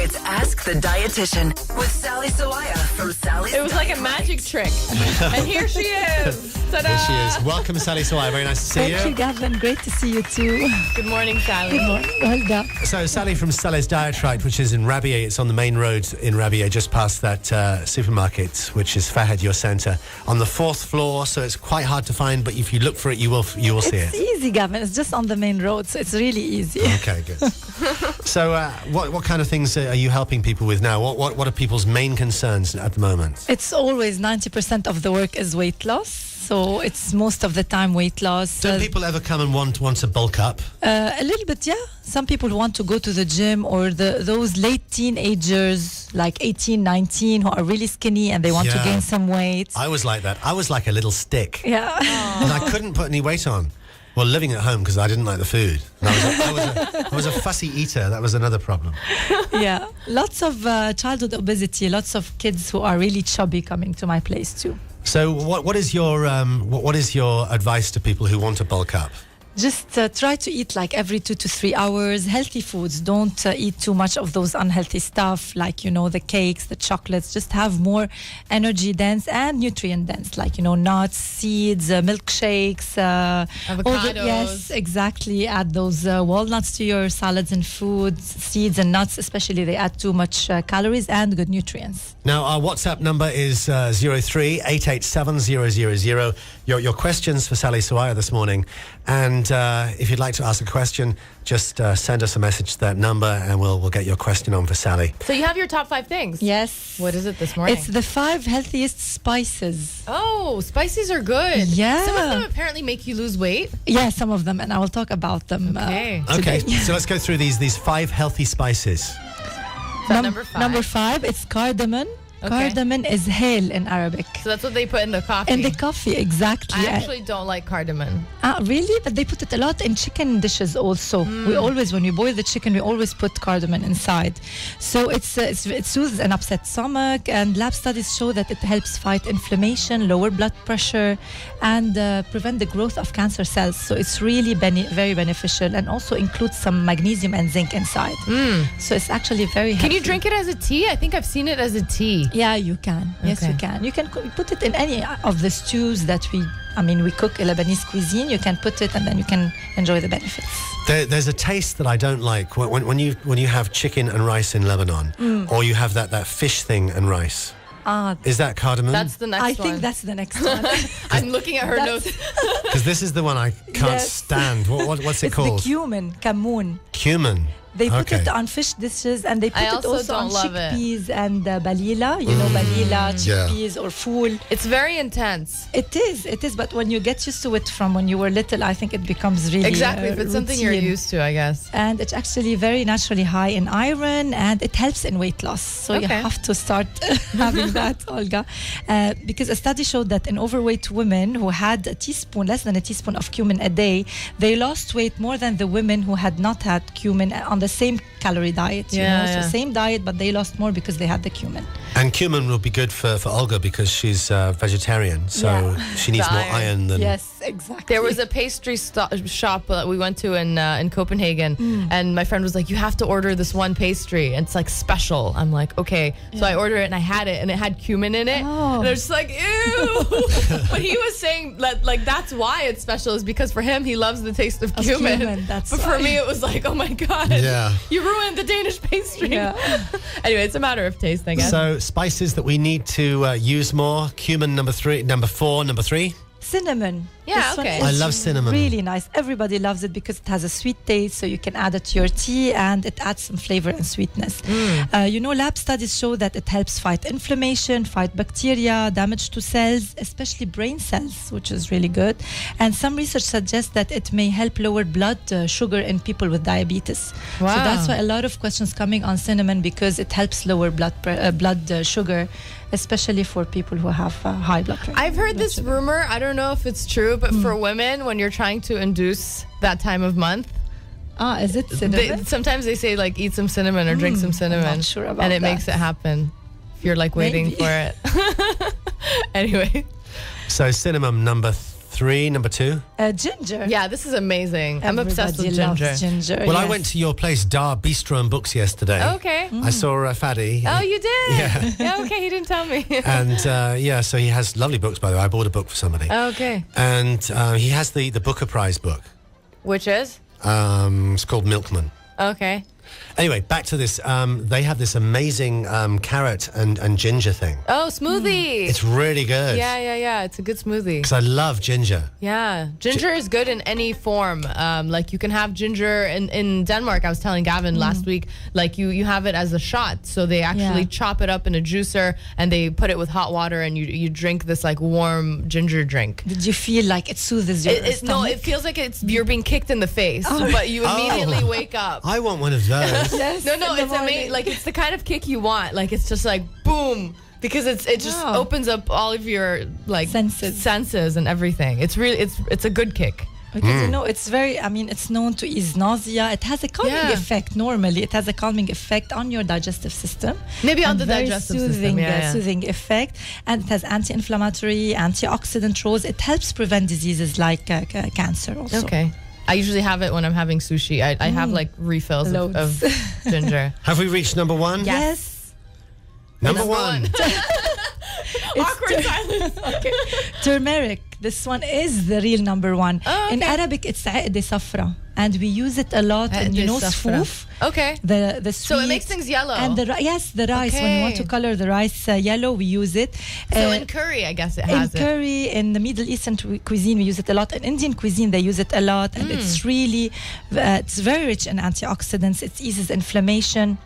It's Ask the Dietitian with Sally Sawaya from Sally's It was like a Diet magic trick. And here she is. Ta-da! Here she is. Welcome, Sally Sawaya. Very nice to see Thank you, Gavin. Great to see you too. Good morning, Sally. Good morning, Olga. So, Sally from Sally's Rite, which is in Rabier. It's on the main road in Rabier, just past that supermarket, which is Fahad, your centre, on the 4th floor. So it's quite hard to find, but if you look for it, you will see it. It's easy, Gavin. It's just on the main road, so it's really easy. Okay, good. So, what kind of things are you helping people with now? What are people's main concerns at the moment? It's always 90% of the work is weight loss. So it's most of the time weight loss. Don't people ever come and want to bulk up? A little bit, yeah. Some people want to go to the gym, or those late teenagers, like 18, 19, who are really skinny and they want to gain some weight. I was like that. I was like a little stick. Yeah. And I couldn't put any weight on. Well, living at home because I didn't like the food. And I was a fussy eater. That was another problem. Yeah. Lots of childhood obesity, lots of kids who are really chubby coming to my place too. So what is your advice to people who want to bulk up? Just try to eat like every 2 to 3 hours. Healthy foods. Don't eat too much of those unhealthy stuff, like, the cakes, the chocolates. Just have more energy dense and nutrient dense, like, nuts, seeds, milkshakes. Avocados. Yes, exactly. Add those walnuts to your salads and foods. Seeds and nuts, especially, they add too much calories and good nutrients. Now, our WhatsApp number is 03-887-000. Your questions for Sally Sawaya this morning. And if you'd like to ask a question, just send us a message to that number and we'll get your question on for Sally. So you have your top 5 things. Yes. What is it this morning? It's the 5 healthiest spices. Oh, spices are good. Yeah. Some of them apparently make you lose weight. Yeah, some of them, and I will talk about them. Okay. Okay, so let's go through these 5 healthy spices. So number 5. Number 5, it's cardamom. Okay. Cardamom is hale in Arabic. So that's what they put in the coffee. In the coffee, exactly. I actually don't like cardamom. Really? But they put it a lot in chicken dishes also. We always, when we boil the chicken, we always put cardamom inside. So it soothes an upset stomach, and lab studies show that it helps fight inflammation, lower blood pressure, and prevent the growth of cancer cells. So it's really very beneficial, and also includes some magnesium and zinc inside. So it's actually very healthy. Can you drink it as a tea? I think I've seen it as a tea. Yeah, you can. Yes, Okay. you can. You can put it in any of the stews that we cook in Lebanese cuisine. You can put it and then you can enjoy the benefits. There's a taste that I don't like when you have chicken and rice in Lebanon, or you have that fish thing and rice. Is that cardamom? That's the next one. I think that's the next one. I'm looking at her notes. Because this is the one I can't Yes. stand. What's it It's called? the cumin, kamoon. Cumin. They put Okay. it on fish dishes, and they put I it also also on don't love it. chickpeas and balila. Balila, chickpeas, or fool. It's very intense. It is. But when you get used to it from when you were little, I think it becomes really Exactly. If it's something you're routine. used to, I guess. And it's actually very naturally high in iron, and it helps in weight loss. So you Okay. have to start having that, Olga. Because a study showed that in overweight women who had less than a teaspoon of cumin a day, they lost weight more than the women who had not had cumin on the same calorie diet. Yeah. So same diet, but they lost more because they had the cumin. And cumin will be good for Olga because she's vegetarian, so Yeah. she needs The more iron. iron than... Yes, exactly. There was a pastry shop that we went to in Copenhagen, and my friend was like, "You have to order this one pastry. It's like special." I'm like, "Okay." So I ordered it, and I had it, and it had cumin in it. Oh. And I was just like, "Ew!" But he was saying that, like, that's why it's special, is because for him, he loves the taste of cumin. That's But for why. me, it was like, "Oh my god, Yeah. you ruined the Danish pastry." Yeah. Anyway, it's a matter of taste, I guess. So spices that we need to use more. Cumin, number 4. Number 3. Cinnamon. Yeah, This one okay. is I love cinnamon. Really nice. Everybody loves it because it has a sweet taste, so you can add it to your tea, and it adds some flavor and sweetness. Lab studies show that it helps fight inflammation, fight bacteria, damage to cells, especially brain cells, which is really good. And some research suggests that it may help lower blood sugar in people with diabetes. Wow. So that's why a lot of questions coming on cinnamon, because it helps lower blood sugar, especially for people who have high blood pressure. I've heard this rumor. I don't know if it's true, but for women, when you're trying to induce that time of month, Is it cinnamon? sometimes they say, like, eat some cinnamon or drink some cinnamon. I'm not sure about and it that. makes it happen if you're like waiting Maybe. for it. Anyway. So cinnamon, number 3, number 2. Ginger. Yeah, this is amazing. I'm obsessed with Everybody ginger. loves ginger. Well, I yes. went to your place, Dar Bistro and Books, yesterday. Okay. I saw Fadi. Oh, you did? Yeah. Yeah, okay, he didn't tell me. And so he has lovely books, by the way. I bought a book for somebody. Okay. And he has the Booker Prize book. Which is? It's called Milkman. Okay. Anyway, back to this. They have this amazing carrot and ginger thing. Oh, smoothie. It's really good. Yeah. It's a good smoothie. Because I love ginger. Yeah. Ginger is good in any form. Like you can have ginger in Denmark. I was telling Gavin last week, like you have it as a shot. So they actually chop it up in a juicer and they put it with hot water and you drink this like warm ginger drink. Did you feel like it soothes your stomach? No, it feels like you're being kicked in the face, but you immediately wake up. I want one of those. Yes, No, in the it's morning. amazing. Like it's the kind of kick you want. Like it's just like boom, because it just opens up all of your like senses and everything. It's really it's a good kick. Because it's very, it's known to ease nausea. It has a calming effect normally. It has a calming effect on your digestive system. Maybe on the very digestive soothing, system. soothing effect. And it has anti-inflammatory, antioxidant roles. It helps prevent diseases like cancer also. Okay. I usually have it when I'm having sushi. I have like refills of ginger. Have we reached number 1? Yes. Number 1. Awkward silence. Okay. Turmeric. This one is the real number 1. Oh, okay. In Arabic, it's عقد صفرا. And we use it a lot in, sfouf. Okay. The sweet. So it makes things yellow. And the rice. When you want to color the rice yellow, we use it. So in curry, I guess it has in curry, in the Middle Eastern cuisine, we use it a lot. In Indian cuisine, they use it a lot. And it's really, it's very rich in antioxidants. It eases inflammation.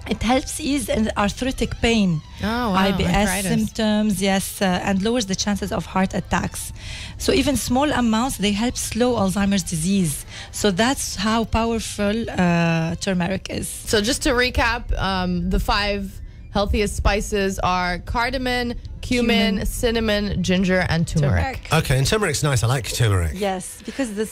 It helps ease arthritic pain, IBS arthritis. symptoms, and lowers the chances of heart attacks. So even small amounts, they help slow Alzheimer's disease. So that's how powerful turmeric is. So just to recap, the 5 healthiest spices are cardamom, cumin, cinnamon, ginger, and turmeric. Okay, and turmeric's nice. I like turmeric. Yes, because the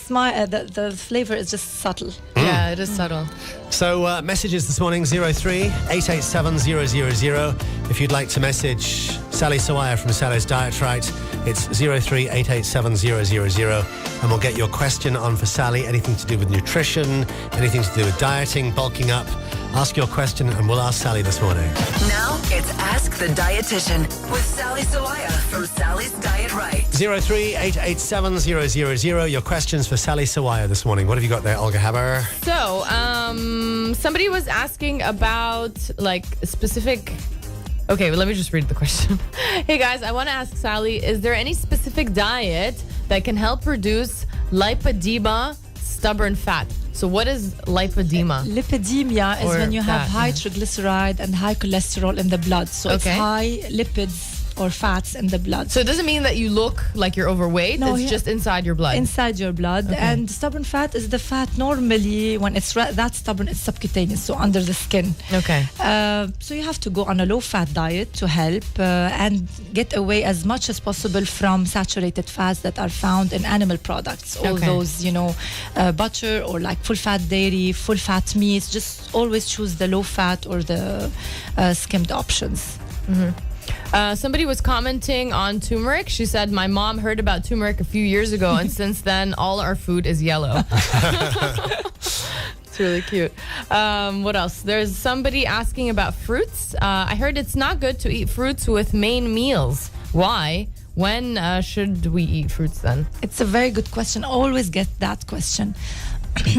flavor is just subtle. Yeah, it is subtle. So messages this morning, 03-887-000. If you'd like to message Sally Sawaya from Sally's Diet Rite, it's 03-887-000. And we'll get your question on for Sally. Anything to do with nutrition, anything to do with dieting, bulking up. Ask your question and we'll ask Sally this morning. Now it's Ask the Dietitian with Sally Sawaya from Sally's Diet Rite. 03-887-000. Your questions for Sally Sawaya this morning. What have you got there, Olga Haber? So, somebody was asking about like specific. Okay, well, let me just read the question. Hey guys, I want to ask Sally, is there any specific diet that can help reduce lipedema, stubborn fat? So what is lipedema? Lipidemia is when you have high triglyceride and high cholesterol in the blood. So it's high lipids or fats in the blood. So it doesn't mean that you look like you're overweight. No, it's just inside your blood. Inside your blood. Okay. And stubborn fat is the fat normally, when it's that stubborn, it's subcutaneous, so under the skin. Okay. So you have to go on a low-fat diet to help and get away as much as possible from saturated fats that are found in animal products. All those, butter or like full-fat dairy, full-fat meats. Just always choose the low-fat or the skimmed options. Mm-hmm. Somebody was commenting on turmeric. She said, my mom heard about turmeric a few years ago, and since then, all our food is yellow. It's really cute. What else? There's somebody asking about fruits. I heard it's not good to eat fruits with main meals. Why? When should we eat fruits then? It's a very good question. Always get that question.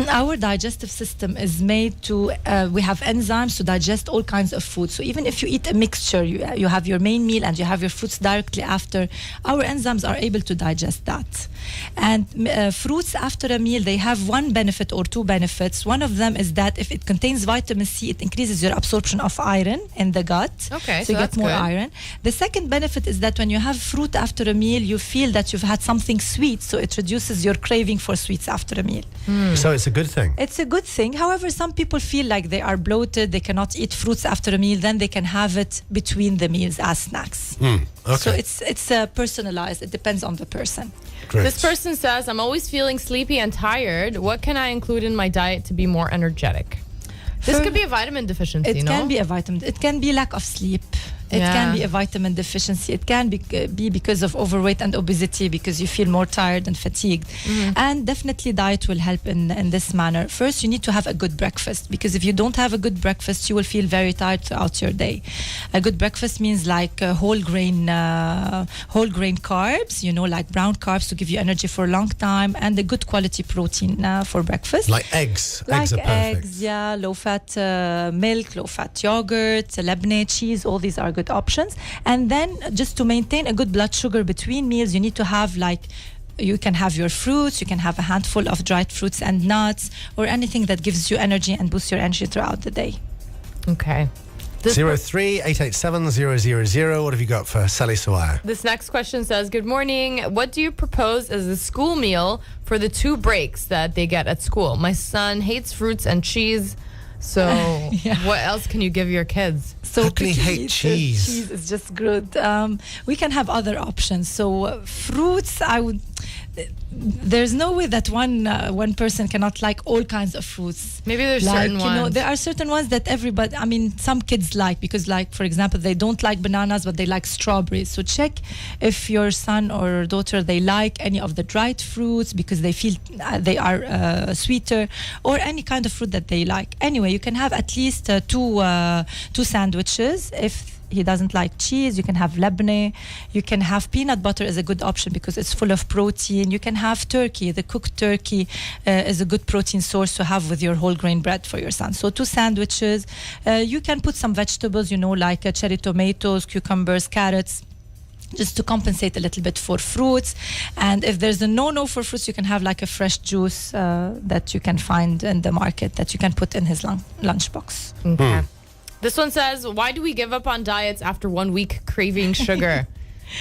Our digestive system is made to, we have enzymes to digest all kinds of food. So even if you eat a mixture, you have your main meal and you have your fruits directly after, our enzymes are able to digest that. And fruits after a meal, they have one benefit or two benefits. One of them is that if it contains vitamin C, it increases your absorption of iron in the gut. Okay, so you get more iron. The second benefit is that when you have fruit after a meal, you feel that you've had something sweet. So it reduces your craving for sweets after a meal. So it's a good thing. It's a good thing. However, some people feel like they are bloated, they cannot eat fruits after a meal, then they can have it between the meals as snacks. Okay. So it's personalized. It depends on the person. Great. This person says, I'm always feeling sleepy and tired. What can I include in my diet to be more energetic? This could be a vitamin deficiency, It can be a vitamin. It can be lack of sleep. It Yeah. can be a vitamin deficiency. It can be because of overweight and obesity, because you feel more tired and fatigued. And definitely diet will help in this manner. First, you need to have a good breakfast, because if you don't have a good breakfast, you will feel very tired throughout your day. A good breakfast means like whole grain carbs, like brown carbs to give you energy for a long time, and a good quality protein for breakfast. Like eggs. Like Eggs are perfect. eggs, yeah, low-fat milk, low-fat yogurt, Lebanese cheese, all these are good options. And then just to maintain a good blood sugar between meals, you need to have you can have your fruits, you can have a handful of dried fruits and nuts, or anything that gives you energy and boosts your energy throughout the day. Okay. 03-887-000. What have you got for Sally Sawaya? This next question says, good morning. What do you propose as a school meal for the 2 breaks that they get at school? My son hates fruits and cheese. So what else can you give your kids? So How can he hate cheese? Cheese is just good. We can have other options. So fruits, there's no way that one person cannot like all kinds of fruits. Maybe there's certain ones. There are certain ones that everybody, some kids like, because for example, they don't like bananas, but they like strawberries. So check if your son or daughter, they like any of the dried fruits because they feel they are sweeter, or any kind of fruit that they like. Anyway, you can have at least two sandwiches. If he doesn't like cheese, you can have Lebanese. You can have peanut butter is a good option because it's full of protein. You can have turkey. The cooked turkey is a good protein source to have with your whole grain bread for your son. So 2 sandwiches. You can put some vegetables, like cherry tomatoes, cucumbers, carrots, just to compensate a little bit for fruits. And if there's a no for fruits, you can have like a fresh juice that you can find in the market that you can put in his lunchbox. Okay. This one says, why do we give up on diets after 1 week craving sugar?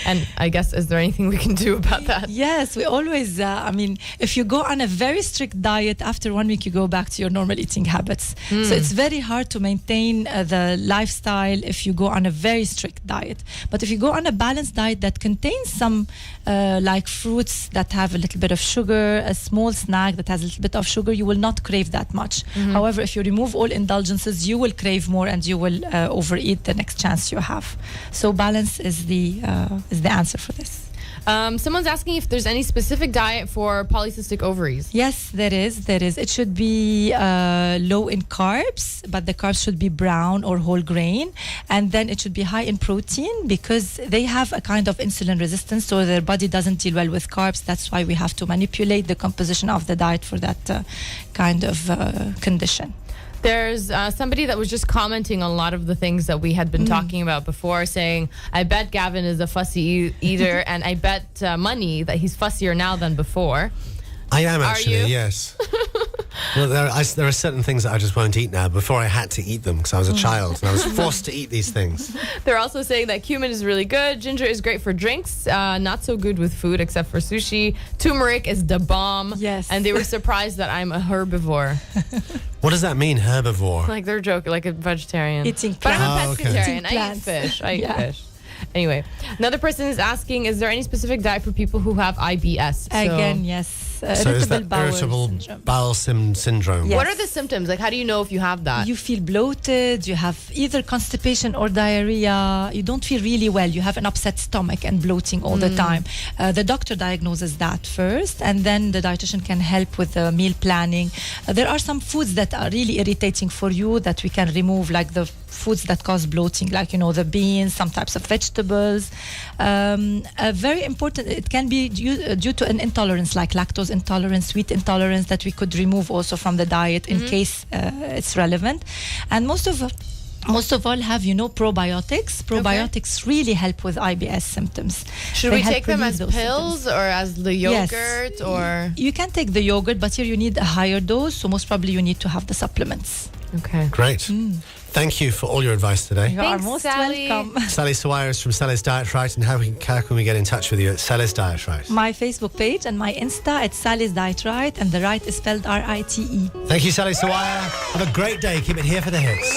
And I guess, is there anything we can do about that? Yes, we always, if you go on a very strict diet, after 1 week, you go back to your normal eating habits. So it's very hard to maintain the lifestyle if you go on a very strict diet. But if you go on a balanced diet that contains some like fruits that have a little bit of sugar, a small snack that has a little bit of sugar, you will not crave that much. However, if you remove all indulgences, you will crave more and you will overeat the next chance you have. So balance is the answer for this. Someone's asking if there's any specific diet for polycystic ovaries. Yes, there is. It should be low in carbs, but the carbs should be brown or whole grain. And then it should be high in protein because they have a kind of insulin resistance, so their body doesn't deal well with carbs. That's why we have to manipulate the composition of the diet for that kind of condition. There's somebody that was just commenting on a lot of the things that we had been talking about before, saying, I bet Gavin is a fussy eater, and I bet Money that he's fussier now than before. I am actually, you? yes. Well, there are certain things that I just won't eat now. Before I had to eat them because I was a child and I was forced to eat these things. They're also saying that cumin is really good. Ginger is great for drinks. Not so good with food except for sushi. Turmeric is the bomb. Yes. And they were surprised that I'm a herbivore. What does that mean, herbivore? Like they're joking, like a vegetarian. Eating But I'm a plants. Oh, okay. pescatarian. Eating I eat plants. fish. I eat Yeah. fish. Anyway, another person is asking, is there any specific diet for people who have IBS? Again, yes. So is that irritable syndrome. bowel syndrome? Yeah. What are the symptoms? Like, how do you know if you have that? You feel bloated, you have either constipation or diarrhea, you don't feel really well, you have an upset stomach and bloating all the time. The doctor diagnoses that first, and then the dietitian can help with the meal planning. There are some foods that are really irritating for you that we can remove, like the foods that cause bloating, like, the beans, some types of vegetables. Very important, it can be due to an intolerance, like lactose intolerance, sweet intolerance, that we could remove also from the diet in case it's relevant. And most of all have, probiotics. Probiotics really help with IBS symptoms. Should They we help take them as relieve pills those symptoms. or as the yogurt Yes. or? You can take the yogurt, but here you need a higher dose, so most probably you need to have the supplements. Okay. Great. Thank you for all your advice today. You are Thanks, most Sally. welcome. Sally Sawaya is from Sally's Diet Right, and how can we get in touch with you at Sally's Diet Right? My Facebook page and my Insta, it's Sally's Diet Right, and the right is spelled RITE. Thank you, Sally Sawaya. Have a great day. Keep it here for the hits.